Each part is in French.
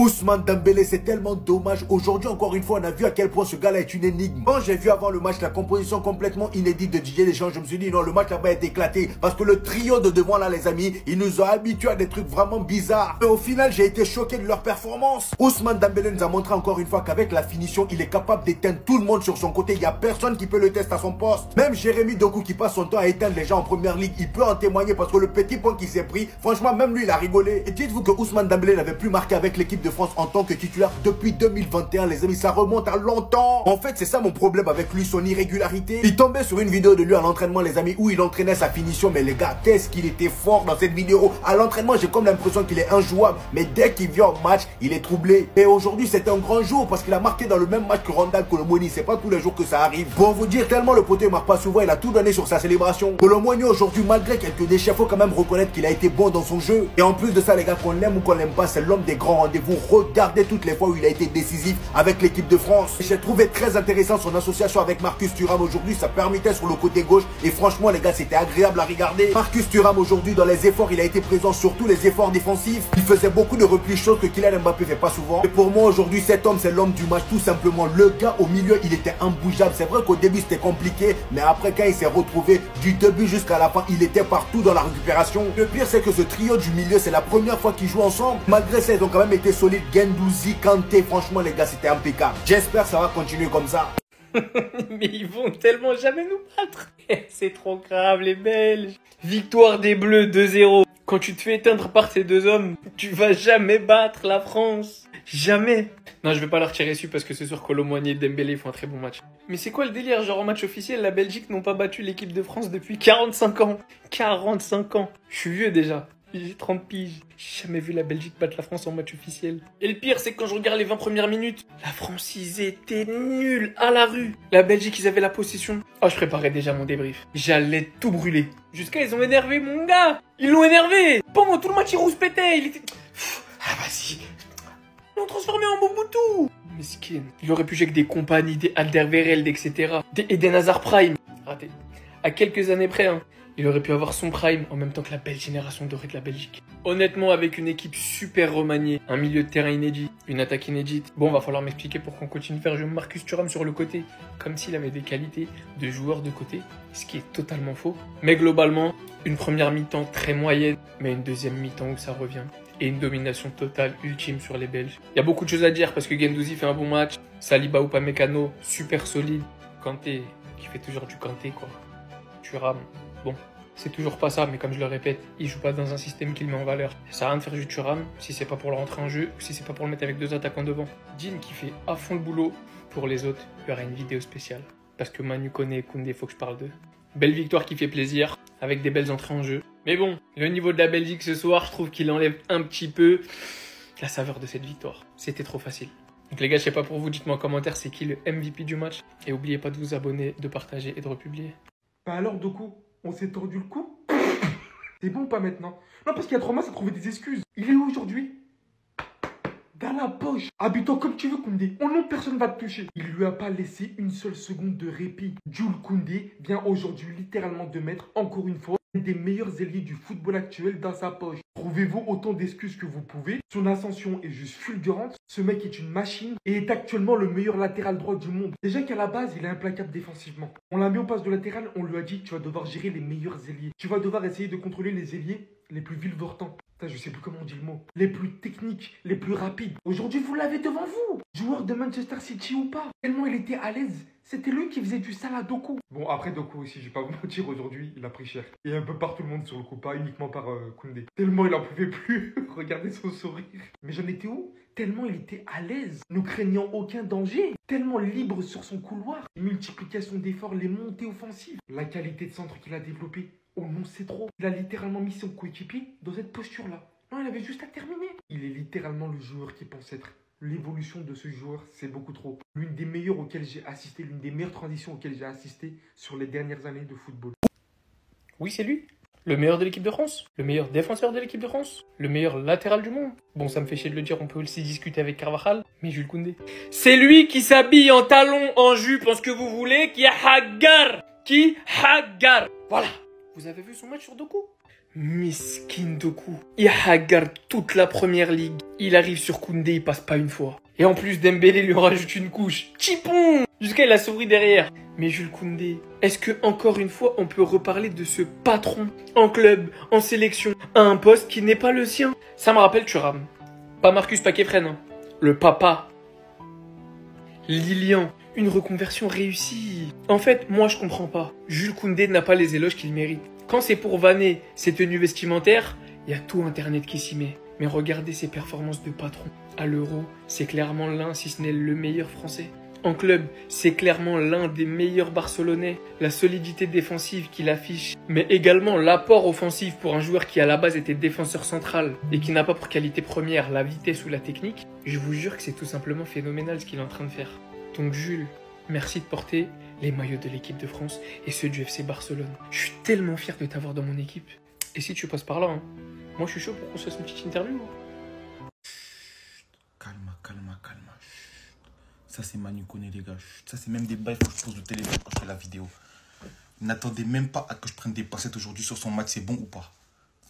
Ousmane Dembélé, c'est tellement dommage. Aujourd'hui, encore une fois, on a vu à quel point ce gars-là est une énigme. Quand j'ai vu avant le match la composition complètement inédite de Didier Deschamps, je me suis dit non, le match là-bas est éclaté. Parce que le trio de devant là, les amis, ils nous ont habitués à des trucs vraiment bizarres. Et au final, j'ai été choqué de leur performance. Ousmane Dembélé nous a montré encore une fois qu'avec la finition, il est capable d'éteindre tout le monde sur son côté. Il n'y a personne qui peut le tester à son poste. Même Jérémy Doku qui passe son temps à éteindre les gens en première ligue, il peut en témoigner parce que le petit point qu'il s'est pris, franchement, même lui, il a rigolé. Et dites-vous que Ousmane Dembélé n'avait plus marqué avec l'équipe de France en tant que titulaire depuis 2021, les amis, ça remonte à longtemps. En fait, c'est ça mon problème avec lui, son irrégularité. Il tombait sur une vidéo de lui à l'entraînement, les amis, où il entraînait sa finition, mais les gars, qu'est-ce qu'il était fort dans cette vidéo. À l'entraînement, j'ai comme l'impression qu'il est injouable, mais dès qu'il vient au match, il est troublé. Et aujourd'hui, c'est un grand jour parce qu'il a marqué dans le même match que Randal Colomoni. C'est pas tous les jours que ça arrive. Pour vous dire, tellement le poteau marque pas souvent, il a tout donné sur sa célébration. Colomoni aujourd'hui, malgré quelques déchets, faut quand même reconnaître qu'il a été bon dans son jeu. Et en plus de ça, les gars, qu'on l'aime ou qu'on l'aime pas, c'est l'homme des grands rendez-vous. Regardez toutes les fois où il a été décisif avec l'équipe de France. J'ai trouvé très intéressant son association avec Marcus Thuram aujourd'hui, ça permettait sur le côté gauche et franchement les gars, c'était agréable à regarder. Marcus Thuram aujourd'hui dans les efforts, il a été présent sur tous les efforts défensifs. Il faisait beaucoup de replis, chose que Kylian Mbappé fait pas souvent. Et pour moi aujourd'hui, cet homme c'est l'homme du match tout simplement. Le gars au milieu, il était imbougeable. C'est vrai qu'au début c'était compliqué, mais après quand il s'est retrouvé du début jusqu'à la fin, il était partout dans la récupération. Le pire c'est que ce trio du milieu, c'est la première fois qu'ils jouent ensemble. Malgré ça, ils ont quand même été solides. Guendouzi, Kanté, franchement les gars, c'était impeccable. J'espère que ça va continuer comme ça. Mais ils vont tellement jamais nous battre. C'est trop grave les Belges. Victoire des Bleus 2-0. Quand tu te fais éteindre par ces deux hommes, tu vas jamais battre la France. Jamais. Non, je vais pas leur tirer dessus parce que c'est sûr que Colomboigny et Dembélé font un très bon match. Mais c'est quoi le délire? Genre en match officiel, la Belgique n'ont pas battu l'équipe de France depuis 45 ans. 45 ans. Je suis vieux déjà. J'ai 30 piges. J'ai jamais vu la Belgique battre la France en match officiel. Et le pire, c'est que quand je regarde les 20 premières minutes, la France, ils étaient nuls à la rue. La Belgique, ils avaient la possession. Oh, je préparais déjà mon débrief. J'allais tout brûler. Jusqu'à ils ont énervé mon gars. Ils l'ont énervé. Pendant tout le match, il rouspétait. Il était... Ah, vas-y. Ils l'ont transformé en Mobutu. Mesquin. Il aurait pu jouer avec des compagnies, des Alderweireld, etc. Et des Hazard Prime. Raté. À quelques années près, hein. Il aurait pu avoir son prime en même temps que la belle génération dorée de la Belgique. Honnêtement, avec une équipe super remaniée, un milieu de terrain inédit, une attaque inédite. Bon, va falloir m'expliquer pour qu'on continue de faire jouer Marcus Thuram sur le côté, comme s'il avait des qualités de joueur de côté, ce qui est totalement faux. Mais globalement, une première mi-temps très moyenne, mais une deuxième mi-temps où ça revient. Et une domination totale ultime sur les Belges. Il y a beaucoup de choses à dire parce que Guendouzi fait un bon match, Saliba ou Upamecano, super solide. Kanté, qui fait toujours du Kanté quoi. Thuram. Bon, c'est toujours pas ça, mais comme je le répète, il joue pas dans un système qui le met en valeur. Ça sert à rien de faire du Thuram si c'est pas pour le rentrer en jeu ou si c'est pas pour le mettre avec deux attaquants devant. Dean qui fait à fond le boulot. Pour les autres, il y aura une vidéo spéciale. Parce que Manu Koné et Koundé, faut que je parle d'eux. Belle victoire qui fait plaisir, avec des belles entrées en jeu. Mais bon, le niveau de la Belgique ce soir, je trouve qu'il enlève un petit peu la saveur de cette victoire. C'était trop facile. Donc les gars, je sais pas pour vous, dites-moi en commentaire c'est qui le MVP du match. Et n'oubliez pas de vous abonner, de partager et de republier. Bah alors Doku, on s'est tordu le cou? C'est bon ou pas maintenant? Non, parce qu'il y a 3 mois, ça trouvait des excuses. Il est où aujourd'hui? Dans la poche. Habite-toi comme tu veux, Koundé. Au nom, personne va te toucher. Il lui a pas laissé une seule seconde de répit. Jules Koundé vient aujourd'hui littéralement de mettre, encore une fois, un des meilleurs ailiers du football actuel dans sa poche. Trouvez-vous autant d'excuses que vous pouvez. Son ascension est juste fulgurante. Ce mec est une machine et est actuellement le meilleur latéral droit du monde. Déjà qu'à la base, il est implacable défensivement. On l'a mis au poste de latéral, on lui a dit tu vas devoir gérer les meilleurs ailiers. Tu vas devoir essayer de contrôler les ailiers les plus vilevoltants. Je sais plus comment on dit le mot. Les plus techniques, les plus rapides. Aujourd'hui, vous l'avez devant vous. Joueur de Manchester City ou pas. Tellement il était à l'aise. C'était lui qui faisait du sale à Doku. Bon, après Doku aussi, je vais pas vous mentir, aujourd'hui, il a pris cher. Et un peu par tout le monde sur le coup, pas uniquement par Koundé. Tellement il en pouvait plus. Regardez son sourire. Mais j'en étais où? Tellement il était à l'aise, ne craignant aucun danger. Tellement libre sur son couloir. Multiplication d'efforts, les montées offensives. La qualité de centre qu'il a développée. Oh non, c'est trop. Il a littéralement mis son coéquipier dans cette posture-là. Non, il avait juste à terminer. Il est littéralement le joueur qui pense être. L'évolution de ce joueur, c'est beaucoup trop. L'une des meilleures auxquelles j'ai assisté, l'une des meilleures transitions auxquelles j'ai assisté sur les dernières années de football. Oui, c'est lui. Le meilleur de l'équipe de France. Le meilleur défenseur de l'équipe de France. Le meilleur latéral du monde. Bon, ça me fait chier de le dire, on peut aussi discuter avec Carvajal. Mais Jules Koundé. C'est lui qui s'habille en talons, en jupe, en ce que vous voulez, qui est Hagar. Qui Hagar. Voilà. Vous avez vu son match sur Doku? Miskin Doku. Il regarde toute la première ligue. Il arrive sur Koundé, il passe pas une fois. Et en plus, Dembélé lui rajoute une couche. Chipon! Jusqu'à il a souris derrière. Mais Jules Koundé, est-ce que encore une fois on peut reparler de ce patron en club, en sélection, à un poste qui n'est pas le sien? Ça me rappelle Thuram. Pas Marcus Paquet-Fresne, hein. Le papa. Lilian, une reconversion réussie. En fait, moi je comprends pas. Jules Koundé n'a pas les éloges qu'il mérite. Quand c'est pour vanner ses tenues vestimentaires, il y a tout Internet qui s'y met. Mais regardez ses performances de patron. À l'Euro, c'est clairement l'un, si ce n'est le meilleur français. En club, c'est clairement l'un des meilleurs Barcelonais. La solidité défensive qu'il affiche, mais également l'apport offensif pour un joueur qui à la base était défenseur central et qui n'a pas pour qualité première la vitesse ou la technique, je vous jure que c'est tout simplement phénoménal ce qu'il est en train de faire. Donc Jules, merci de porter les maillots de l'équipe de France et ceux du FC Barcelone. Je suis tellement fier de t'avoir dans mon équipe. Et si tu passes par là, hein, moi je suis chaud pour qu'on se fasse une petite interview. Calma. Ça, c'est Manu Koné, les gars. Ça, c'est même des bails que je pose au téléphone quand je fais la vidéo. N'attendez même pas à que je prenne des pincettes aujourd'hui sur son match, c'est bon ou pas.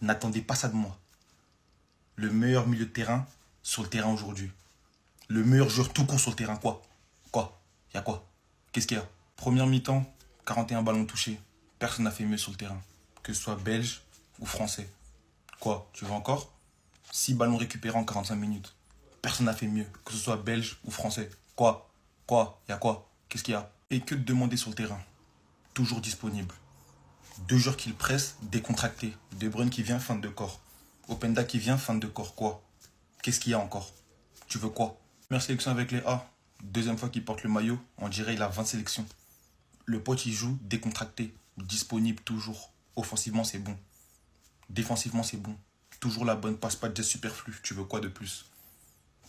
N'attendez pas ça de moi. Le meilleur milieu de terrain sur le terrain aujourd'hui. Le meilleur joueur tout court sur le terrain, quoi? Y a quoi? Qu'est-ce qu'il y a? Première mi-temps, 41 ballons touchés. Personne n'a fait mieux sur le terrain. Que ce soit belge ou français. Quoi? Tu veux encore? 6 ballons récupérés en 45 minutes. Personne n'a fait mieux. Que ce soit belge ou français. Quoi? Y a quoi? Qu'est-ce qu'il y a? Et que de demander sur le terrain? Toujours disponible. 2 joueurs qui le pressent, décontractés. De Bruyne qui vient, fin de corps. Openda qui vient, fin de corps. Quoi? Qu'est-ce qu'il y a encore? Tu veux quoi? Première sélection avec les A. Deuxième fois qu'il porte le maillot, on dirait il a 20 sélections. Le pote, il joue décontracté. Disponible toujours. Offensivement, c'est bon. Défensivement, c'est bon. Toujours la bonne passe, pas de geste superflu. Tu veux quoi de plus?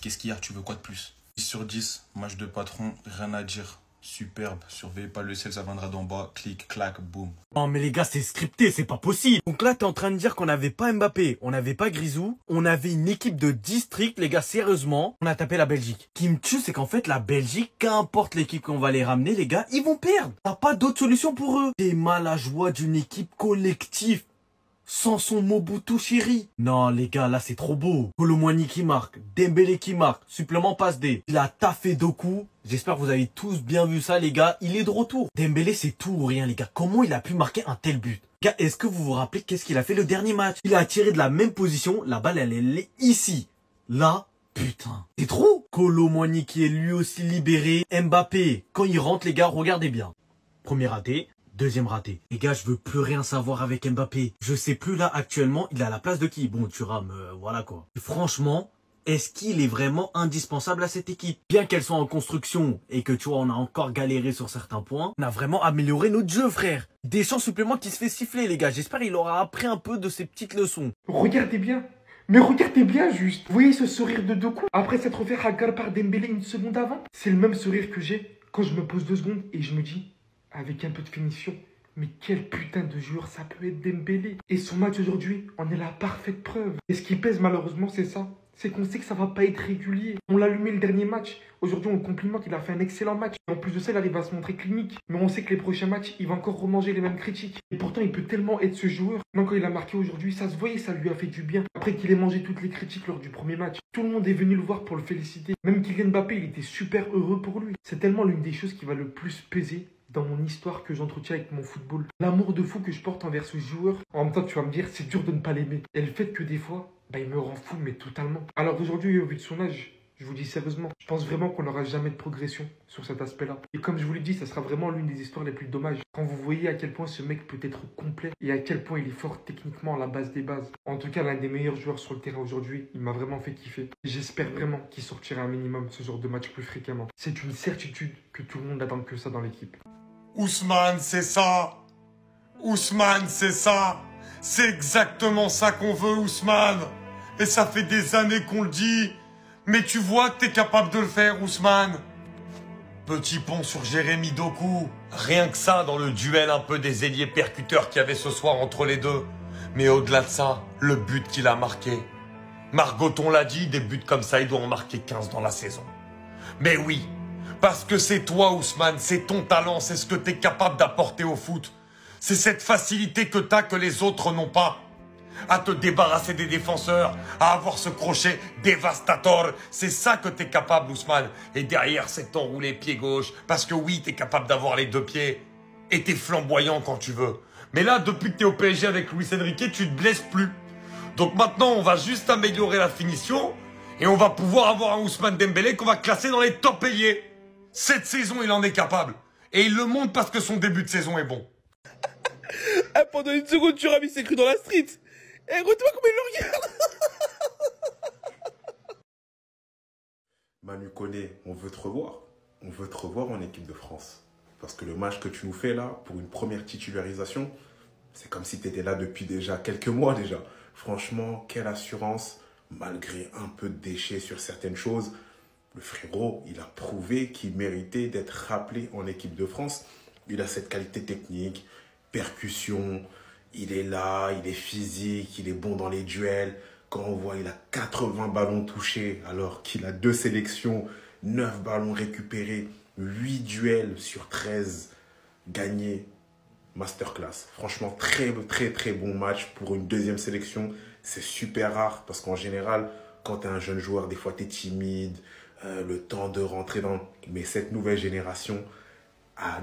Qu'est-ce qu'il y a? Tu veux quoi de plus? 10 sur 10, match de patron, rien à dire. Superbe, surveillez pas le ciel, ça viendra d'en bas. Clic, clac, boum. Non mais les gars, c'est scripté, c'est pas possible. Donc là, t'es en train de dire qu'on n'avait pas Mbappé, on n'avait pas Grisou, on avait une équipe de district, les gars, sérieusement. On a tapé la Belgique. Ce qui me tue, c'est qu'en fait, la Belgique, qu'importe l'équipe qu'on va les ramener, les gars, ils vont perdre. T'as pas d'autre solution pour eux. T'es mal à joie d'une équipe collective. Sans son Mobutu chéri. Non les gars, là c'est trop beau. Kolo Muani qui marque, Dembélé qui marque, supplément passe D. Il a taffé Doku. J'espère que vous avez tous bien vu ça les gars, il est de retour. Dembélé c'est tout ou rien les gars, comment il a pu marquer un tel but? Gars, est-ce que vous vous rappelez qu'est-ce qu'il a fait le dernier match? Il a tiré de la même position, la balle elle est ici. Là, putain, c'est trop. Kolo Muani qui est lui aussi libéré. Mbappé, quand il rentre les gars, regardez bien. Premier raté. Deuxième raté. Les gars, je veux plus rien savoir avec Mbappé. Je sais plus là actuellement, il est à la place de qui? Bon, Thuram, voilà quoi. Et franchement, est-ce qu'il est vraiment indispensable à cette équipe? Bien qu'elle soit en construction et que tu vois, on a encore galéré sur certains points, on a vraiment amélioré notre jeu, frère. Des champs supplémentaires qui se fait siffler, les gars. J'espère qu'il aura appris un peu de ces petites leçons. Regardez bien. Mais regardez bien juste. Vous voyez ce sourire de Doku après s'être fait hagar par Dembélé une seconde avant? C'est le même sourire que j'ai quand je me pose 2 secondes et je me dis... Avec un peu de finition, mais quel putain de joueur ça peut être Dembélé. Et son match aujourd'hui en est la parfaite preuve. Et ce qui pèse malheureusement c'est ça. C'est qu'on sait que ça va pas être régulier. On l'a allumé le dernier match. Aujourd'hui on le complimente, il a fait un excellent match. Et en plus de ça il arrive à se montrer clinique. Mais on sait que les prochains matchs il va encore remanger les mêmes critiques. Et pourtant il peut tellement être ce joueur. Même quand il a marqué aujourd'hui ça se voyait, ça lui a fait du bien. Après qu'il ait mangé toutes les critiques lors du premier match. Tout le monde est venu le voir pour le féliciter. Même Kylian Mbappé il était super heureux pour lui. C'est tellement l'une des choses qui va le plus peser dans mon histoire que j'entretiens avec mon football. L'amour de fou que je porte envers ce joueur. En même temps, tu vas me dire, c'est dur de ne pas l'aimer. Et le fait que des fois, il me rend fou, mais totalement. Alors aujourd'hui, au vu de son âge, je vous dis sérieusement, je pense vraiment qu'on n'aura jamais de progression sur cet aspect-là. Et comme je vous l'ai dit, ça sera vraiment l'une des histoires les plus dommages. Quand vous voyez à quel point ce mec peut être complet et à quel point il est fort techniquement à la base des bases. En tout cas, l'un des meilleurs joueurs sur le terrain aujourd'hui, il m'a vraiment fait kiffer. J'espère vraiment qu'il sortira un minimum ce genre de match plus fréquemment. C'est une certitude que tout le monde attend que ça dans l'équipe. Ousmane, c'est ça. Ousmane, c'est ça. C'est exactement ça qu'on veut, Ousmane. Et ça fait des années qu'on le dit. Mais tu vois que t'es capable de le faire, Ousmane. Petit pont sur Jérémy Doku. Rien que ça dans le duel un peu des ailiers percuteurs qu'il y avait ce soir entre les deux. Mais au-delà de ça, le but qu'il a marqué. Margoton l'a dit, des buts comme ça, il doit en marquer 15 dans la saison. Mais oui. Parce que c'est toi, Ousmane, c'est ton talent, c'est ce que tu es capable d'apporter au foot. C'est cette facilité que tu as que les autres n'ont pas. à te débarrasser des défenseurs, à avoir ce crochet dévastateur. C'est ça que t'es capable, Ousmane. Et derrière, c'est t'enrouler pied gauche. Parce que oui, t'es capable d'avoir les deux pieds. Et t'es flamboyant quand tu veux. Mais là, depuis que t'es au PSG avec Luis Enrique, tu te blesses plus. Donc maintenant, on va juste améliorer la finition. Et on va pouvoir avoir un Ousmane Dembélé qu'on va classer dans les top payés. Cette saison, il en est capable. Et il le montre parce que son début de saison est bon. Ah, pendant une seconde, tu ravis ses cru dans la street. Eh, regarde-moi comment il le regarde. Manu Koné, on veut te revoir. On veut te revoir en équipe de France. Parce que le match que tu nous fais là, pour une première titularisation, c'est comme si tu étais là depuis déjà quelques mois déjà. Franchement, quelle assurance, malgré un peu de déchets sur certaines choses. Le frérot, il a prouvé qu'il méritait d'être rappelé en équipe de France. Il a cette qualité technique, percussion, il est là, il est physique, il est bon dans les duels. Quand on voit, il a 80 ballons touchés alors qu'il a 2 sélections, 9 ballons récupérés, 8 duels sur 13 gagnés. Masterclass. Franchement, très bon match pour une deuxième sélection. C'est super rare parce qu'en général, quand tu es un jeune joueur, des fois tu es timide, le temps de rentrer dans... Mais cette nouvelle génération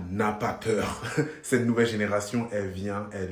n'a pas peur. Cette nouvelle génération, elle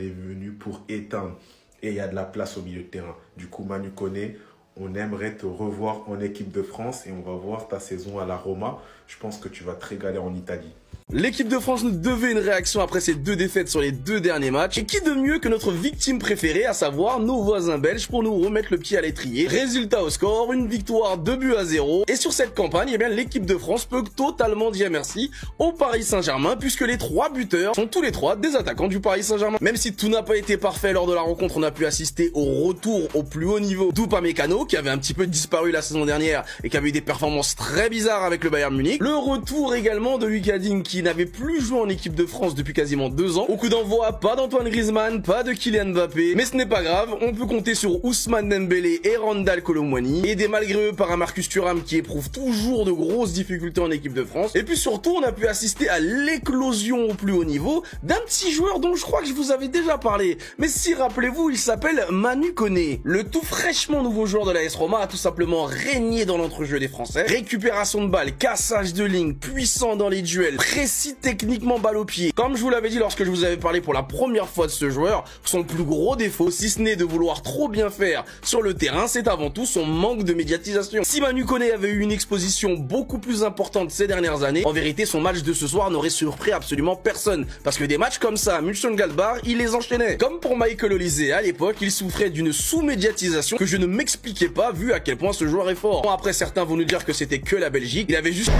est venue pour éteindre. Et il y a de la place au milieu de terrain. Du coup, Manu Koné, on aimerait te revoir en équipe de France et on va voir ta saison à la Roma. Je pense que tu vas te régaler en Italie. L'équipe de France nous devait une réaction après ces 2 défaites sur les 2 derniers matchs. Et qui de mieux que notre victime préférée, à savoir nos voisins belges, pour nous remettre le pied à l'étrier. Résultat au score, une victoire 2-0. Et sur cette campagne, eh bien, l'équipe de France peut totalement dire merci au Paris Saint-Germain, puisque les 3 buteurs sont tous les 3 des attaquants du Paris Saint-Germain. Même si tout n'a pas été parfait lors de la rencontre, on a pu assister au retour au plus haut niveau d'Upamecano, qui avait un petit peu disparu la saison dernière et qui avait eu des performances très bizarres avec le Bayern Munich. Le retour également de Lucas Digne, qui n'avait plus joué en équipe de France depuis quasiment 2 ans. Au coup d'envoi, pas d'Antoine Griezmann, pas de Kylian Mbappé, mais ce n'est pas grave, on peut compter sur Ousmane Dembélé et Randal Kolo Muani, aidés malgré eux par un Marcus Thuram qui éprouve toujours de grosses difficultés en équipe de France. Et puis surtout, on a pu assister à l'éclosion au plus haut niveau d'un petit joueur dont je crois que je vous avais déjà parlé. Mais si, rappelez-vous, il s'appelle Manu Koné. Le tout fraîchement nouveau joueur de l'AS Roma a tout simplement régné dans l'entrejeu des Français. Récupération de balles, cassage de ligne, puissant dans les duels, précis techniquement balle au pied. Comme je vous l'avais dit lorsque je vous avais parlé pour la première fois de ce joueur, son plus gros défaut, si ce n'est de vouloir trop bien faire sur le terrain, c'est avant tout son manque de médiatisation. Si Manu Koné avait eu une exposition beaucoup plus importante ces dernières années, en vérité son match de ce soir n'aurait surpris absolument personne. Parce que des matchs comme ça, Mönchengladbach, il les enchaînait. Comme pour Michael Olise à l'époque, il souffrait d'une sous-médiatisation que je ne m'expliquais pas vu à quel point ce joueur est fort. Bon, après certains vont nous dire que c'était que la Belgique, il avait juste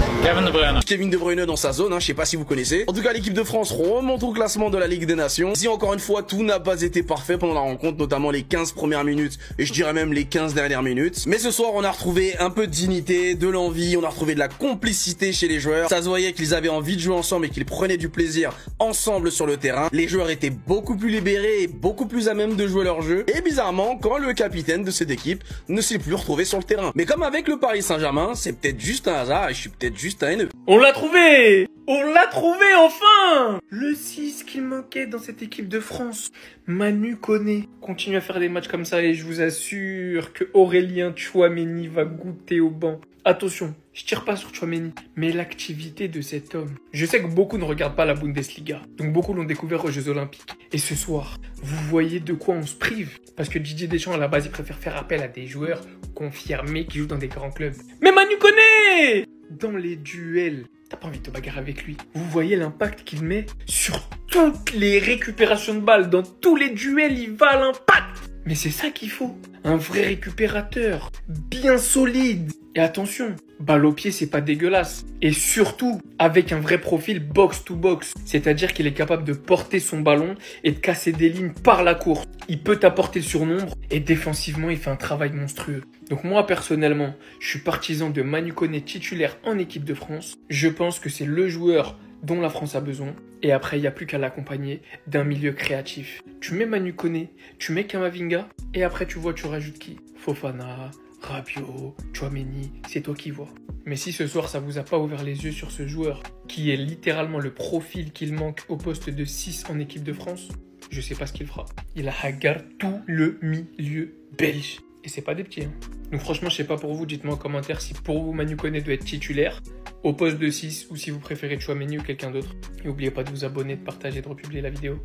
Kevin De Bruyne dans sa zone, je sais pas si vous connaissez. En tout cas, l'équipe de France remonte au classement de la Ligue des Nations. Si encore une fois, tout n'a pas été parfait pendant la rencontre, notamment les 15 premières minutes, et je dirais même les 15 dernières minutes. Mais ce soir, on a retrouvé un peu de dignité, de l'envie, on a retrouvé de la complicité chez les joueurs. Ça se voyait qu'ils avaient envie de jouer ensemble et qu'ils prenaient du plaisir ensemble sur le terrain. Les joueurs étaient beaucoup plus libérés et beaucoup plus à même de jouer leur jeu. Et bizarrement, quand le capitaine de cette équipe ne s'est plus retrouvé sur le terrain. Mais comme avec le Paris Saint-Germain, c'est peut-être juste un hasard et je suis peut-être juste un haineux. On l'a trouvé! On l'a trouvé enfin! Le 6 qu'il manquait dans cette équipe de France. Manu Koné. Continue à faire des matchs comme ça et je vous assure que Aurélien Tchouaméni va goûter au banc. Attention, je tire pas sur Tchouaméni, mais l'activité de cet homme. Je sais que beaucoup ne regardent pas la Bundesliga, donc beaucoup l'ont découvert aux Jeux Olympiques. Et ce soir, vous voyez de quoi on se prive. Parce que Didier Deschamps, à la base, il préfère faire appel à des joueurs confirmés qui jouent dans des grands clubs. Mais Manu Koné! Dans les duels, t'as pas envie de te bagarrer avec lui. Vous voyez l'impact qu'il met sur toutes les récupérations de balles. Dans tous les duels, il va à l'impact. Mais c'est ça qu'il faut. Un vrai récupérateur, bien solide. Et attention, balle au pied, c'est pas dégueulasse. Et surtout, avec un vrai profil box-to-box. C'est-à-dire qu'il est capable de porter son ballon et de casser des lignes par la course. Il peut apporter le surnombre et défensivement, il fait un travail monstrueux. Donc moi, personnellement, je suis partisan de Manu Koné titulaire en équipe de France. Je pense que c'est le joueur dont la France a besoin. Et après, il n'y a plus qu'à l'accompagner d'un milieu créatif. Tu mets Manu Koné, tu mets Kamavinga, et après tu vois, tu rajoutes qui? Fofana, Rabiot, Tchouaméni, c'est toi qui vois. Mais si ce soir, ça vous a pas ouvert les yeux sur ce joueur, qui est littéralement le profil qu'il manque au poste de 6 en équipe de France, je sais pas ce qu'il fera. Il a hagarde tout le milieu belge. Et c'est pas des petits. Hein. Donc franchement, je sais pas pour vous, dites-moi en commentaire si pour vous Manu Koné doit être titulaire au poste de 6 ou si vous préférez Tchouaméni ou quelqu'un d'autre. Et n'oubliez pas de vous abonner, de partager, de republier la vidéo.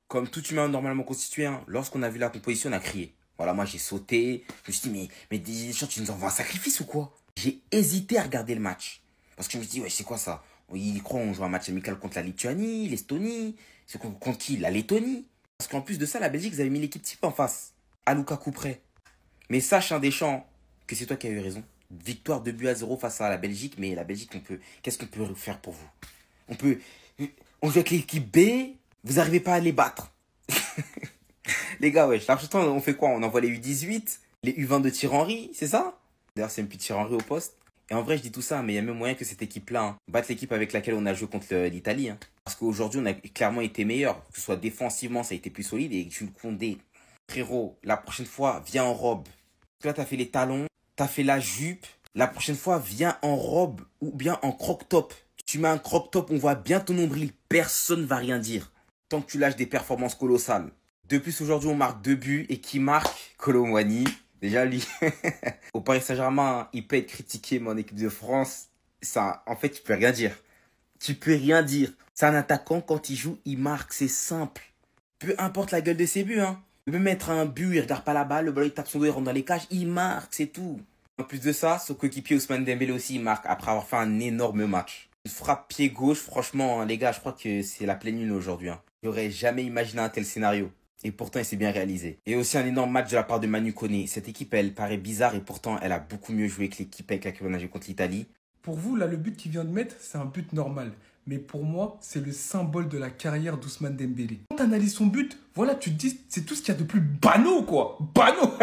Comme tout humain normalement constitué, hein, lorsqu'on a vu la composition, on a crié. Voilà, moi j'ai sauté, je me suis dit, mais Didier Deschamps, tu nous envoies un sacrifice ou quoi? J'ai hésité à regarder le match. Parce que je me suis dit, ouais, c'est quoi ça? Il croit on joue un match amical contre la Lituanie, l'Estonie, c'est contre qui? La Lettonie. Parce qu'en plus de ça, la Belgique, vous avez mis l'équipe type en face, à Lukaku près. Mais sache, Deschamps, que c'est toi qui as eu raison. Victoire 2-0 face à la Belgique, mais la Belgique, qu'est-ce qu'on peut faire pour vous? On joue avec l'équipe B, vous n'arrivez pas à les battre. Les gars, ouais, on fait quoi? On envoie les U18, les U20 de Thierry Henry, c'est ça? D'ailleurs, c'est un petit Thierry Henry au poste. Et en vrai, je dis tout ça, mais il y a même moyen que cette équipe-là batte l'équipe avec laquelle on a joué contre l'Italie. Hein. Parce qu'aujourd'hui, on a clairement été meilleur. Que ce soit défensivement, ça a été plus solide. Et Jules Koundé, frérot, la prochaine fois, viens en robe. Là, t'as fait les talons, t'as fait la jupe. La prochaine fois, viens en robe ou bien en croc-top. Tu mets un croc-top, on voit bien ton nombril. Personne va rien dire. Tant que tu lâches des performances colossales. De plus, aujourd'hui, on marque 2 buts. Et qui marque? Kolo Muani. Déjà, lui, au Paris Saint-Germain, il peut être critiqué, mais en équipe de France, ça, en fait, tu peux rien dire. Tu peux rien dire. C'est un attaquant, quand il joue, il marque, c'est simple. Peu importe la gueule de ses buts, hein. Il peut mettre un but, il regarde pas la balle, le ballon, il tape son dos, il rentre dans les cages, il marque, c'est tout. En plus de ça, son coéquipier Ousmane Dembélé aussi, il marque après avoir fait un énorme match. Une frappe pied gauche, franchement, les gars, je crois que c'est la pleine lune aujourd'hui. Hein. J'aurais jamais imaginé un tel scénario. Et pourtant, il s'est bien réalisé. Et aussi un énorme match de la part de Manu Koné. Cette équipe, elle paraît bizarre et pourtant, elle a beaucoup mieux joué que l'équipe avec laquelle on a joué contre l'Italie. Pour vous, là, le but qu'il vient de mettre, c'est un but normal. Mais pour moi, c'est le symbole de la carrière d'Ousmane Dembélé. Quand tu analyses son but, voilà, tu te dis, c'est tout ce qu'il y a de plus banaux, quoi. Banaux.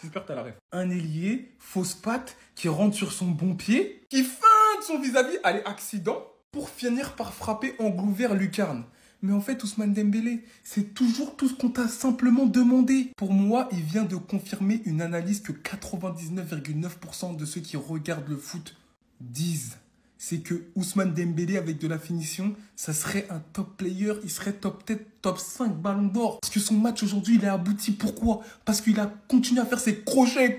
J'espère que tu as la ref. Un ailier, fausse patte, qui rentre sur son bon pied, qui feinte son vis-à-vis, allez, accident, pour finir par frapper angle ouvert lucarne. Mais en fait, Ousmane Dembélé, c'est toujours tout ce qu'on t'a simplement demandé. Pour moi, il vient de confirmer une analyse que 99,9% de ceux qui regardent le foot disent. C'est que Ousmane Dembélé, avec de la finition, ça serait un top player. Il serait peut-être top 5 ballon d'or. Parce que son match aujourd'hui, il est abouti. Pourquoi? Parce qu'il a continué à faire ses crochets,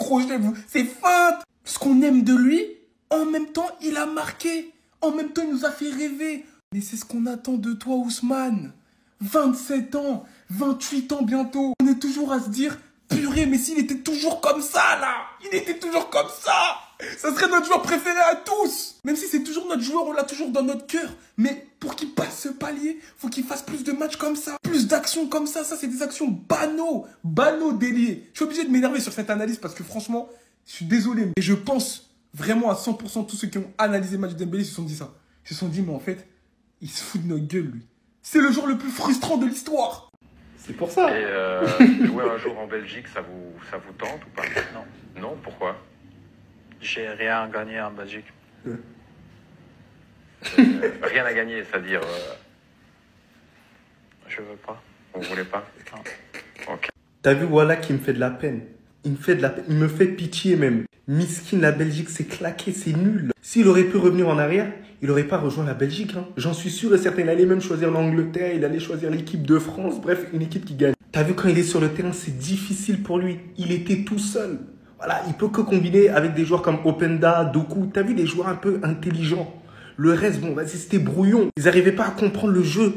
ses feintes. Ce qu'on aime de lui, en même temps, il a marqué. En même temps, il nous a fait rêver. Mais c'est ce qu'on attend de toi, Ousmane. 27 ans, 28 ans bientôt. On est toujours à se dire, purée, mais s'il était toujours comme ça, là. Il était toujours comme ça. Ça serait notre joueur préféré à tous. Même si c'est toujours notre joueur, on l'a toujours dans notre cœur. Mais pour qu'il passe ce palier, faut qu'il fasse plus de matchs comme ça. Plus d'actions comme ça. Ça, c'est des actions banaux déliés. Je suis obligé de m'énerver sur cette analyse parce que franchement, je suis désolé. Et je pense vraiment à 100% tous ceux qui ont analysé le match de Dembélé se sont dit ça. Ils se sont dit, mais en fait, il se fout de notre gueule, lui. C'est le joueur le plus frustrant de l'histoire. C'est pour ça. Et jouer un jour en Belgique, ça vous tente ou pas? Non. Non, pourquoi? J'ai rien gagné en Belgique. Rien à gagner, c'est-à-dire... Je veux pas. Vous voulez pas? Non. Ok. T'as vu, voilà qui me fait de la peine. Il me fait de la peine. Il me fait pitié même. Miskin, la Belgique, c'est claqué, c'est nul. S'il aurait pu revenir en arrière, il n'aurait pas rejoint la Belgique. Hein. J'en suis sûr et certain. Il allait même choisir l'Angleterre, il allait choisir l'équipe de France. Bref, une équipe qui gagne. T'as vu, quand il est sur le terrain, c'est difficile pour lui. Il était tout seul. Voilà, il peut que combiner avec des joueurs comme Openda, Doku. T'as vu, des joueurs un peu intelligents. Le reste, bon, vas-y, c'était brouillon. Ils n'arrivaient pas à comprendre le jeu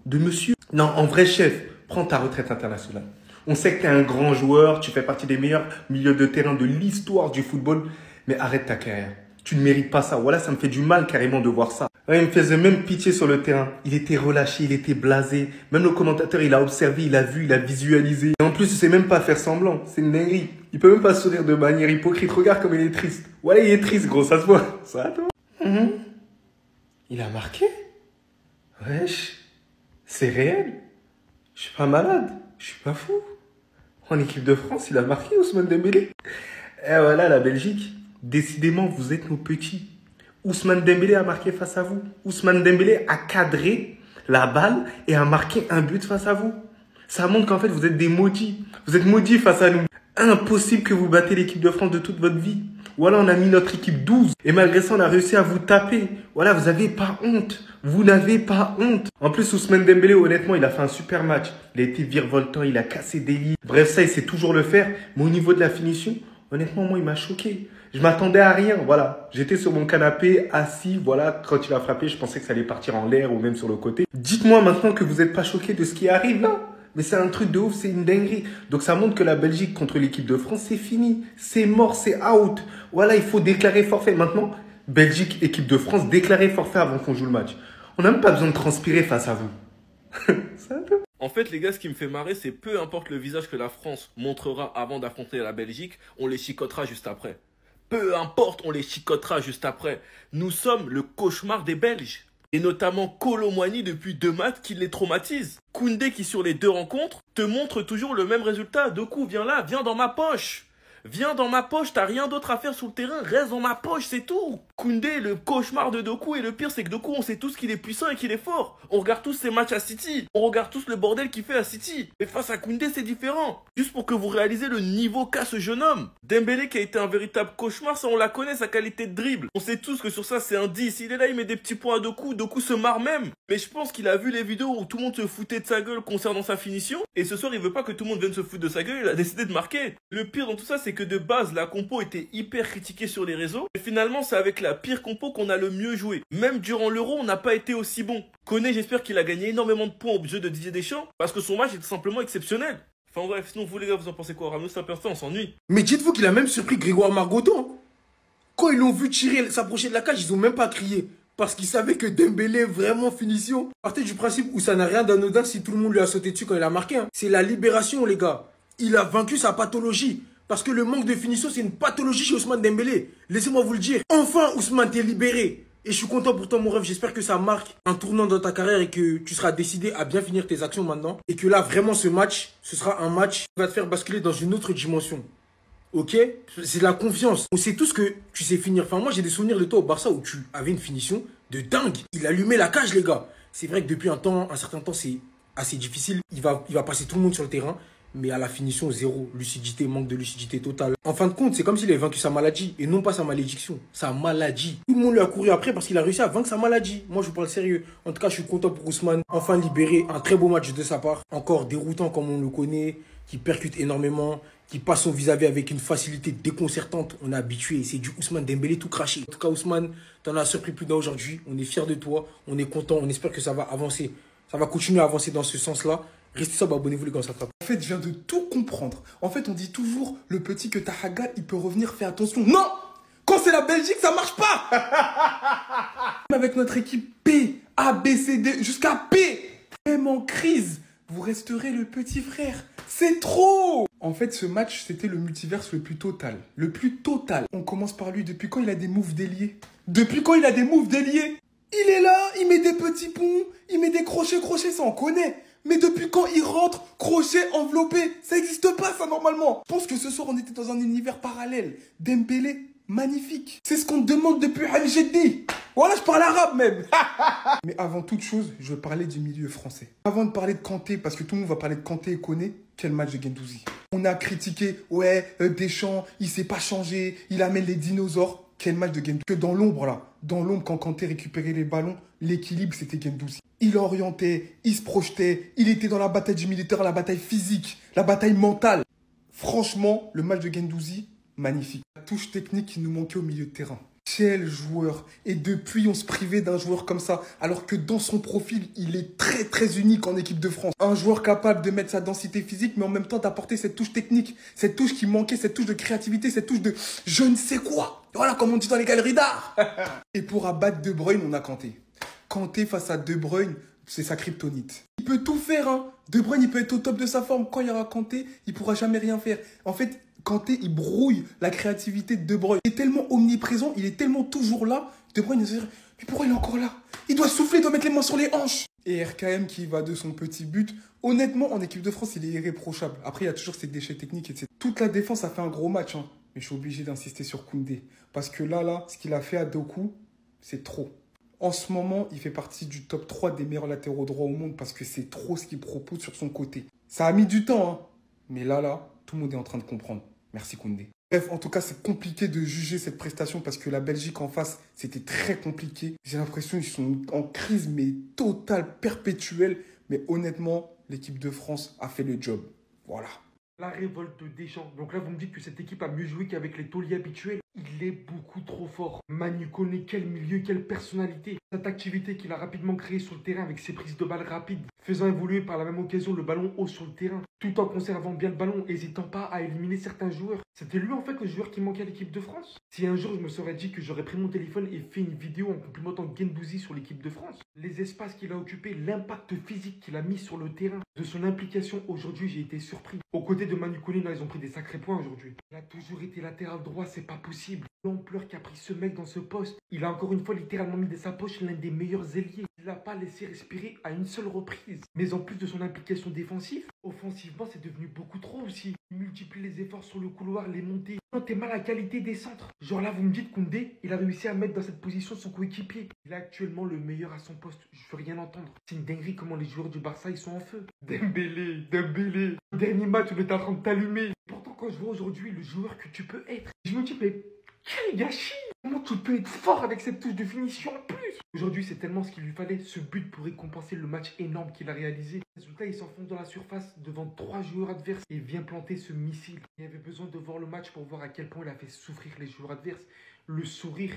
de monsieur. Non, en vrai, chef, prends ta retraite internationale. On sait que tu es un grand joueur, tu fais partie des meilleurs milieux de terrain de l'histoire du football, mais arrête ta carrière. Tu ne mérites pas ça. Voilà, ça me fait du mal carrément de voir ça. Ouais, il me faisait même pitié sur le terrain. Il était relâché, il était blasé. Même le commentateur, il a observé, il a vu, il a visualisé. Et en plus, il sait même pas faire semblant. C'est une dinguerie. Il peut même pas sourire de manière hypocrite. Regarde comme il est triste. Voilà, il est triste, gros, ça se voit. Ça va, toi? Il a marqué? Wesh, c'est réel. Je suis pas malade. Je suis pas fou. En équipe de France, il a marqué Ousmane Dembélé. Et voilà, la Belgique. Décidément, vous êtes nos petits. Ousmane Dembélé a marqué face à vous. Ousmane Dembélé a cadré la balle et a marqué un but face à vous. Ça montre qu'en fait, vous êtes des maudits. Vous êtes maudits face à nous. Impossible que vous battez l'équipe de France de toute votre vie. Voilà, on a mis notre équipe 12. Et malgré ça, on a réussi à vous taper. Voilà, vous n'avez pas honte. Vous n'avez pas honte. En plus, Ousmane Dembélé, honnêtement, il a fait un super match. Il a été virevoltant, il a cassé des lits. Bref, ça, il sait toujours le faire. Mais au niveau de la finition, honnêtement, moi, il m'a choqué. Je m'attendais à rien, voilà. J'étais sur mon canapé, assis, voilà. Quand il a frappé, je pensais que ça allait partir en l'air ou même sur le côté. Dites-moi maintenant que vous n'êtes pas choqué de ce qui arrive là. Mais c'est un truc de ouf, c'est une dinguerie. Donc ça montre que la Belgique contre l'équipe de France, c'est fini. C'est mort, c'est out. Voilà, il faut déclarer forfait. Maintenant, Belgique, équipe de France, déclarer forfait avant qu'on joue le match. On n'a même pas besoin de transpirer face à vous. En fait, les gars, ce qui me fait marrer, c'est peu importe le visage que la France montrera avant d'affronter la Belgique, on les chicotera juste après. Peu importe, on les chicotera juste après. Nous sommes le cauchemar des Belges. Et notamment Kolo Muani depuis 2 matchs qui les traumatise. Koundé qui sur les 2 rencontres te montre toujours le même résultat. Doku, viens là, viens dans ma poche. Viens dans ma poche, t'as rien d'autre à faire sur le terrain, reste dans ma poche, c'est tout. Koundé, le cauchemar de Doku, et le pire c'est que Doku, on sait tous qu'il est puissant et qu'il est fort. On regarde tous ses matchs à City, on regarde tous le bordel qu'il fait à City. Mais face à Koundé, c'est différent. Juste pour que vous réalisez le niveau qu'a ce jeune homme. Dembélé qui a été un véritable cauchemar, ça on la connaît, sa qualité de dribble. On sait tous que sur ça c'est un 10, il est là, il met des petits points à Doku, Doku se marre même. Mais je pense qu'il a vu les vidéos où tout le monde se foutait de sa gueule concernant sa finition. Et ce soir, il veut pas que tout le monde vienne se foutre de sa gueule, il a décidé de marquer. Le pire dans tout ça, c'est que de base, la compo était hyper critiquée sur les réseaux. Et finalement, c'est avec la pire compo qu'on a le mieux joué. Même durant l'Euro, on n'a pas été aussi bon. Koné, j'espère qu'il a gagné énormément de points au jeu de Didier Deschamps, parce que son match est tout simplement exceptionnel. Enfin bref, sinon vous les gars, vous en pensez quoi? Ramos, c'est un peu on s'ennuie. Mais dites-vous qu'il a même surpris Grégoire Margoton. Hein. Quand ils l'ont vu tirer, s'approcher de la cage, ils ont même pas crié. Parce qu'ils savaient que Dembélé, vraiment finition. Partez du principe où ça n'a rien d'anodin si tout le monde lui a sauté dessus quand il a marqué. Hein. C'est la libération, les gars. Il a vaincu sa pathologie. Parce que le manque de finition, c'est une pathologie chez Ousmane Dembélé. Laissez-moi vous le dire. Enfin, Ousmane, t'es libéré. Et je suis content pour toi, mon rêve. J'espère que ça marque un tournant dans ta carrière et que tu seras décidé à bien finir tes actions maintenant. Et que là, vraiment, ce match, ce sera un match qui va te faire basculer dans une autre dimension. Ok? C'est de la confiance. On sait tous que tu sais finir. Enfin, moi, j'ai des souvenirs de toi au Barça où tu avais une finition de dingue. Il allumait la cage, les gars. C'est vrai que depuis un certain temps, c'est assez difficile. Il va passer tout le monde sur le terrain. Mais à la finition, zéro. Lucidité, manque de lucidité totale. En fin de compte, c'est comme s'il avait vaincu sa maladie et non pas sa malédiction. Sa maladie. Tout le monde lui a couru après parce qu'il a réussi à vaincre sa maladie. Moi, je vous parle sérieux. En tout cas, je suis content pour Ousmane. Enfin libéré. Un très beau match de sa part. Encore déroutant comme on le connaît. Qui percute énormément. Qui passe son vis-à-vis avec une facilité déconcertante. On est habitué. C'est du Ousmane Dembélé tout craché. En tout cas, Ousmane, t'en as surpris plus d'un aujourd'hui. On est fiers de toi. On est content. On espère que ça va avancer. Ça va continuer à avancer dans ce sens-là. Restez sobre, abonnez-vous les gars, on s'attrape. En fait, je viens de tout comprendre. En fait, on dit toujours, le petit que Tahaga, il peut revenir, fais attention. Non! Quand c'est la Belgique, ça marche pas! Avec notre équipe P, A, B, C, D, jusqu'à P, même en crise, vous resterez le petit frère. C'est trop! En fait, ce match, c'était le multiverse le plus total. Le plus total. On commence par lui. Depuis quand il a des moves déliés? Depuis quand il a des moves déliés? Il est là, il met des petits ponts, il met des crochets, ça on connaît. Mais depuis quand il rentre, crochet, enveloppé? Ça n'existe pas, ça, normalement. Je pense que ce soir, on était dans un univers parallèle. Dembélé, magnifique. C'est ce qu'on demande depuis Al-Jeddi. Voilà, je parle arabe, même. Mais avant toute chose, je veux parler du milieu français. Avant de parler de Kanté, parce que tout le monde va parler de Kanté et Koné, quel match de Guendouzi. On a critiqué, ouais, Deschamps, il s'est pas changé, il amène les dinosaures. Quel match de Guendouzi. Que dans l'ombre, là, dans l'ombre, quand Kanté récupérait les ballons, l'équilibre, c'était Guendouzi. Il orientait, il se projetait, il était dans la bataille du militaire, la bataille physique, la bataille mentale. Franchement, le match de Guendouzi, magnifique. La touche technique qui nous manquait au milieu de terrain. Quel joueur. Et depuis, on se privait d'un joueur comme ça, alors que dans son profil, il est très très unique en équipe de France. Un joueur capable de mettre sa densité physique, mais en même temps d'apporter cette touche technique, cette touche qui manquait, cette touche de créativité, cette touche de je ne sais quoi. Voilà, comme on dit dans les galeries d'art. Et pour abattre De Bruyne, on a Kanté. Kanté face à De Bruyne, c'est sa kryptonite. Il peut tout faire, hein. De Bruyne, il peut être au top de sa forme. Quand il y aura Kanté, il pourra jamais rien faire. En fait, Kanté, il brouille la créativité de De Bruyne. Il est tellement omniprésent, il est tellement toujours là. De Bruyne, il se dit, mais pourquoi il est encore là? Il doit souffler, il doit mettre les mains sur les hanches. Et RKM qui va de son petit but. Honnêtement, en équipe de France, il est irréprochable. Après, il y a toujours ses déchets techniques, etc. Toute la défense a fait un gros match, hein. Mais je suis obligé d'insister sur Koundé. Parce que là, ce qu'il a fait à Doku, c'est trop. En ce moment, il fait partie du top 3 des meilleurs latéraux droits au monde parce que c'est trop ce qu'il propose sur son côté. Ça a mis du temps, hein. Mais là, tout le monde est en train de comprendre. Merci Koundé. Bref, en tout cas, c'est compliqué de juger cette prestation parce que la Belgique en face, c'était très compliqué. J'ai l'impression qu'ils sont en crise, mais totale, perpétuelle. Mais honnêtement, l'équipe de France a fait le job. Voilà. La révolte de Deschamps. Donc là, vous me dites que cette équipe a mieux joué qu'avec les tauliers habituels. Il est beaucoup trop fort. Manu connaît quel milieu, quelle personnalité. Cette activité qu'il a rapidement créée sur le terrain avec ses prises de balles rapides, faisant évoluer par la même occasion le ballon haut sur le terrain, tout en conservant bien le ballon, n'hésitant pas à éliminer certains joueurs. C'était lui en fait le joueur qui manquait à l'équipe de France. Si un jour je me serais dit que j'aurais pris mon téléphone et fait une vidéo en complimentant Guendouzi sur l'équipe de France, les espaces qu'il a occupés, l'impact physique qu'il a mis sur le terrain, de son implication aujourd'hui, j'ai été surpris. Aux côtés de Manu Koné, ils ont pris des sacrés points aujourd'hui. Il a toujours été latéral droit, c'est pas possible. L'ampleur qu'a pris ce mec dans ce poste, il a encore une fois littéralement mis de sa poche l'un des meilleurs ailiers. Il l'a pas laissé respirer à une seule reprise. Mais en plus de son implication défensive, offensivement c'est devenu beaucoup trop aussi. Il multiplie les efforts sur le couloir, les montées. Notez mal la qualité des centres. Genre là vous me dites Koundé, il a réussi à mettre dans cette position son coéquipier. Il est actuellement le meilleur à son poste, je veux rien entendre. C'est une dinguerie comment les joueurs du Barça ils sont en feu. Dembélé. Dernier match on était en train de t'allumer. Pourtant quand je vois aujourd'hui le joueur que tu peux être, je me dis mais quel gâchis! Comment tu peux être fort avec cette touche de finition en plus? Aujourd'hui, c'est tellement ce qu'il lui fallait. Ce but pour récompenser le match énorme qu'il a réalisé. Résultat, il s'enfonce dans la surface devant 3 joueurs adverses et vient planter ce missile. Il avait besoin de voir le match pour voir à quel point il a fait souffrir les joueurs adverses. Le sourire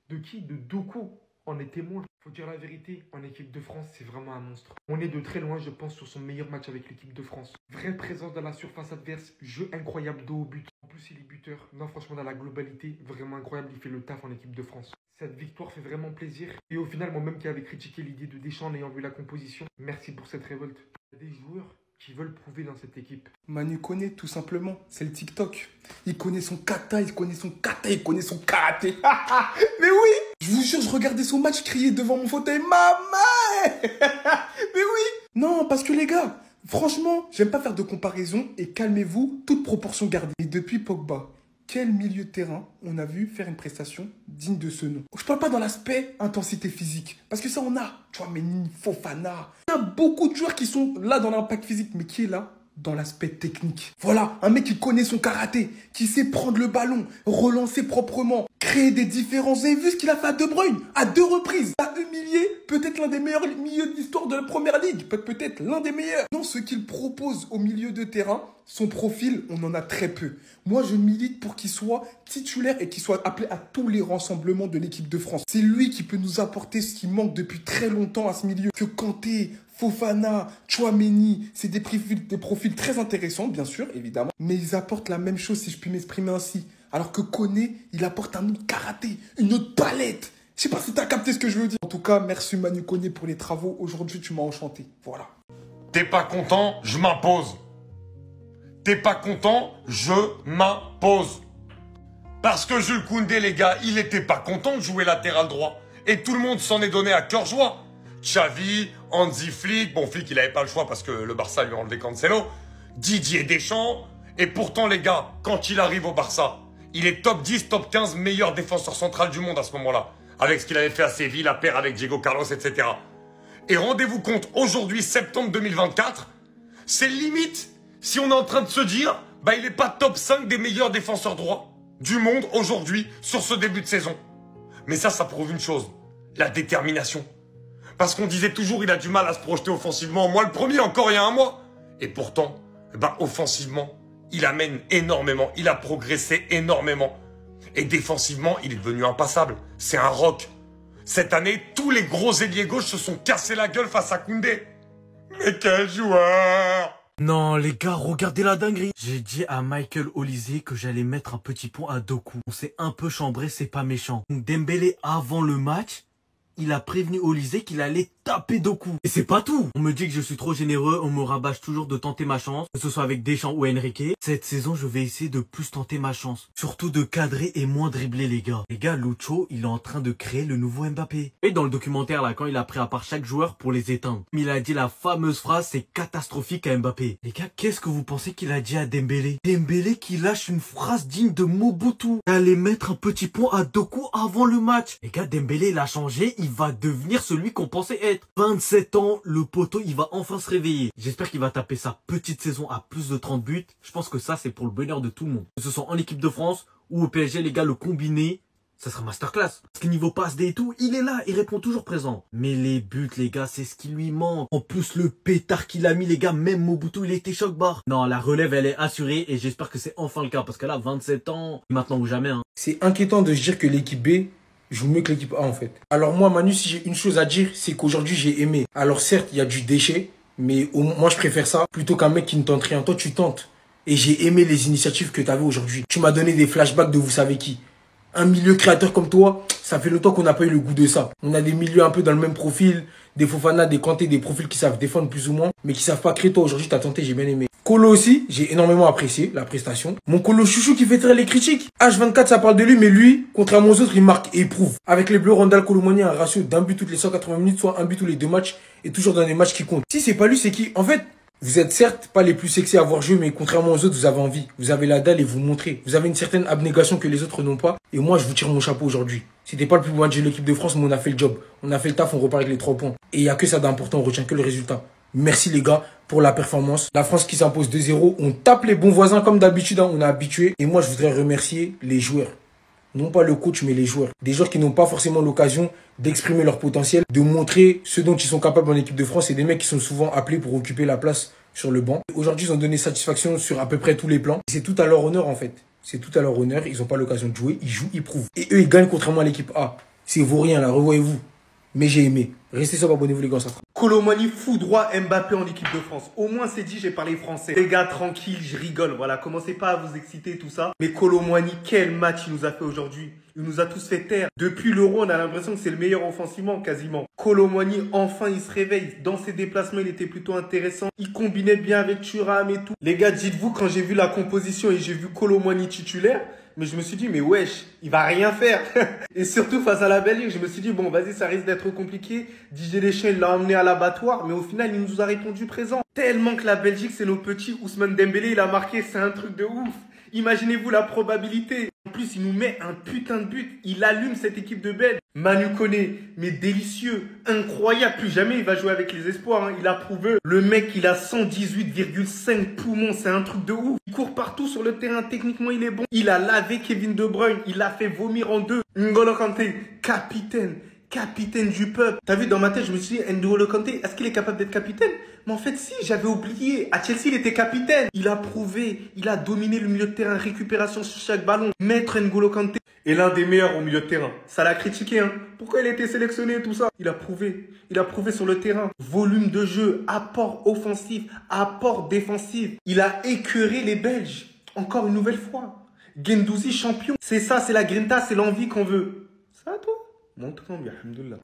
de qui? De Doku en est témoin. Faut dire la vérité, en équipe de France, c'est vraiment un monstre. On est de très loin, je pense, sur son meilleur match avec l'équipe de France. Vraie présence dans la surface adverse, jeu incroyable dos au but. En plus, il est buteur. Non, franchement, dans la globalité, vraiment incroyable, il fait le taf en équipe de France. Cette victoire fait vraiment plaisir. Et au final, moi-même qui avais critiqué l'idée de Deschamps en ayant vu la composition, merci pour cette révolte. Il y a des joueurs qui veulent prouver dans cette équipe. Manu connaît tout simplement, c'est le TikTok. Il connaît son kata, il connaît son karaté. Mais oui, je vous jure, je regardais son match crier devant mon fauteuil, maman. Mais oui. Non, parce que les gars, franchement, j'aime pas faire de comparaison et calmez-vous, toute proportion gardée. Et depuis Pogba, quel milieu de terrain on a vu faire une prestation digne de ce nom? Je parle pas dans l'aspect intensité physique, parce que ça on a, tu vois, Mendy, Fofana. Il y a beaucoup de joueurs qui sont là dans l'impact physique, mais qui est là dans l'aspect technique. Voilà, un mec qui connaît son karaté, qui sait prendre le ballon, relancer proprement, créer des différences. Vous avez vu ce qu'il a fait à De Bruyne, à 2 reprises. A humilié peut-être l'un des meilleurs milieux de l'histoire de la Première Ligue, peut-être l'un des meilleurs. Non, ce qu'il propose au milieu de terrain, son profil, on en a très peu. Moi, je milite pour qu'il soit titulaire et qu'il soit appelé à tous les rassemblements de l'équipe de France. C'est lui qui peut nous apporter ce qui manque depuis très longtemps à ce milieu. Que Kanté, Fofana, Tchouaméni, c'est des profils très intéressants, bien sûr, évidemment. Mais ils apportent la même chose, si je puis m'exprimer ainsi. Alors que Koné, il apporte un autre karaté, une autre palette. Je sais pas si t'as capté ce que je veux dire. En tout cas, merci Manu Koné pour les travaux. Aujourd'hui, tu m'as enchanté. Voilà. T'es pas content, je m'impose. T'es pas content, je m'impose. Parce que Jules Koundé, les gars, il était pas content de jouer latéral droit. Et tout le monde s'en est donné à cœur joie. Xavi, Hansi Flick, bon Flick il avait pas le choix parce que le Barça lui a enlevé Cancelo, Didier Deschamps, et pourtant les gars, quand il arrive au Barça, il est top 10, top 15 meilleur défenseur central du monde à ce moment-là, avec ce qu'il avait fait à Séville, la paire avec Diego Carlos, etc. Et rendez-vous compte, aujourd'hui, septembre 2024, c'est limite si on est en train de se dire, bah il est pas top 5 des meilleurs défenseurs droits du monde aujourd'hui sur ce début de saison. Mais ça prouve une chose, la détermination. Parce qu'on disait toujours il a du mal à se projeter offensivement. Moi le premier encore il y a un mois. Et pourtant, bah, offensivement, il amène énormément. Il a progressé énormément. Et défensivement, il est devenu impassable. C'est un roc. Cette année, tous les gros ailiers gauche se sont cassés la gueule face à Koundé. Mais quel joueur! Non les gars, regardez la dinguerie. J'ai dit à Michael Olise que j'allais mettre un petit pont à Doku. On s'est un peu chambré, c'est pas méchant. Donc Dembélé avant le match, il a prévenu Olise qu'il allait taper Doku. Et c'est pas tout. On me dit que je suis trop généreux, on me rabâche toujours de tenter ma chance, que ce soit avec Deschamps ou Enrique. Cette saison, je vais essayer de plus tenter ma chance. Surtout de cadrer et moins dribbler les gars. Les gars, Lucho, il est en train de créer le nouveau Mbappé. Et dans le documentaire là, quand il a pris à part chaque joueur pour les éteindre, il a dit la fameuse phrase, c'est catastrophique à Mbappé. Les gars, qu'est-ce que vous pensez qu'il a dit à Dembélé? Dembélé qui lâche une phrase digne de Mobutu. Allez mettre un petit pont à Doku avant le match. Les gars, Dembélé il a changé, il va devenir celui qu'on pensait être. peut-être. 27 ans, le poteau, il va enfin se réveiller. J'espère qu'il va taper sa petite saison à plus de 30 buts. Je pense que ça, c'est pour le bonheur de tout le monde. Que ce soit en équipe de France ou au PSG, les gars, le combiné, ça sera masterclass. Parce que niveau passe D et tout, il est là, il répond toujours présent. Mais les buts, les gars, c'est ce qui lui manque. En plus, le pétard qu'il a mis, les gars, même Mobutu, il était choc-barre. Non, la relève, elle est assurée et j'espère que c'est enfin le cas. Parce que là, 27 ans, maintenant ou jamais. Hein. C'est inquiétant de se dire que l'équipe B joue mieux que l'équipe A, en fait. Alors moi, Manu, si j'ai une chose à dire, c'est qu'aujourd'hui, j'ai aimé. Alors certes, il y a du déchet, mais moi, je préfère ça plutôt qu'un mec qui ne tente rien. Toi, tu tentes. Et j'ai aimé les initiatives que tu avais aujourd'hui. Tu m'as donné des flashbacks de vous savez qui. Un milieu créateur comme toi, ça fait longtemps qu'on n'a pas eu le goût de ça. On a des milieux un peu dans le même profil, des Fofana, des Kanté, des profils qui savent défendre plus ou moins, mais qui savent pas créer. Toi, aujourd'hui, t'as tenté, j'ai bien aimé. Colo aussi, j'ai énormément apprécié la prestation. Mon Colo chouchou qui fait très les critiques. H24, ça parle de lui, mais lui, contrairement aux autres, il marque et il prouve. Avec les Bleus, Randall Colomoni a un ratio d'un but toutes les 180 minutes, soit un but tous les 2 matchs, et toujours dans des matchs qui comptent. Si c'est pas lui, c'est qui? En fait, vous êtes certes pas les plus sexy à voir jouer, mais contrairement aux autres, vous avez envie. Vous avez la dalle et vous montrez. Vous avez une certaine abnégation que les autres n'ont pas. Et moi, je vous tire mon chapeau aujourd'hui. C'était pas le plus bon match de l'équipe de France, mais on a fait le job. On a fait le taf, on repart avec les 3 points. Et il y a que ça d'important, on retient que le résultat. Merci les gars pour la performance. La France qui s'impose 2-0. On tape les bons voisins comme d'habitude, hein, on a habitué. Et moi, je voudrais remercier les joueurs. Non pas le coach, mais les joueurs. Des joueurs qui n'ont pas forcément l'occasion d'exprimer leur potentiel, de montrer ce dont ils sont capables en équipe de France. Et des mecs qui sont souvent appelés pour occuper la place sur le banc. Aujourd'hui, ils ont donné satisfaction sur à peu près tous les plans. C'est tout à leur honneur, en fait. C'est tout à leur honneur. Ils n'ont pas l'occasion de jouer. Ils jouent, ils prouvent. Et eux, ils gagnent contrairement à l'équipe A. C'est vaurien, là. Revoyez-vous. Mais j'ai aimé. Restez sur, abonnez-vous, les gars. Ça fera. Colomani foudroie Mbappé en équipe de France. Au moins, c'est dit, j'ai parlé français. Les gars, tranquille, je rigole. Voilà, commencez pas à vous exciter, tout ça. Mais Colomani, quel match il nous a fait aujourd'hui. Il nous a tous fait taire. Depuis l'Euro, on a l'impression que c'est le meilleur offensivement, quasiment. Colomani, enfin, il se réveille. Dans ses déplacements, il était plutôt intéressant. Il combinait bien avec Thuram et tout. Les gars, dites-vous, quand j'ai vu la composition et j'ai vu Colomani titulaire, mais je me suis dit, mais wesh, il va rien faire. Et surtout face à la Belgique, je me suis dit, bon, vas-y, ça risque d'être compliqué. Didier Deschamps, il l'a emmené à l'abattoir, mais au final, il nous a répondu présent. Tellement que la Belgique, c'est nos petits. Ousmane Dembélé, il a marqué, c'est un truc de ouf. Imaginez-vous la probabilité. En plus, il nous met un putain de but. Il allume cette équipe de Belges. Manu Koné, mais délicieux, incroyable. Plus jamais il va jouer avec les espoirs. Hein. Il a prouvé. Le mec, il a 118,5 poumons. C'est un truc de ouf. Il court partout sur le terrain. Techniquement, il est bon. Il a lavé Kevin De Bruyne. Il l'a fait vomir en deux. N'Golo Kanté, capitaine du peuple. T'as vu, dans ma tête, je me suis dit, N'Golo Kanté, est-ce qu'il est capable d'être capitaine? Mais en fait, si, j'avais oublié. À Chelsea, il était capitaine. Il a prouvé. Il a dominé le milieu de terrain. Récupération sur chaque ballon. Maître N'Golo Kanté est l'un des meilleurs au milieu de terrain. Ça l'a critiqué, hein. Pourquoi il a été sélectionné et tout ça? Il a prouvé. Il a prouvé sur le terrain. Volume de jeu, apport offensif, apport défensif. Il a écœuré les Belges. Encore une nouvelle fois. Guendouzi champion. C'est ça, c'est la grinta, c'est l'envie qu'on veut. Ça, toi? Montre-moi, alhamdoulilah.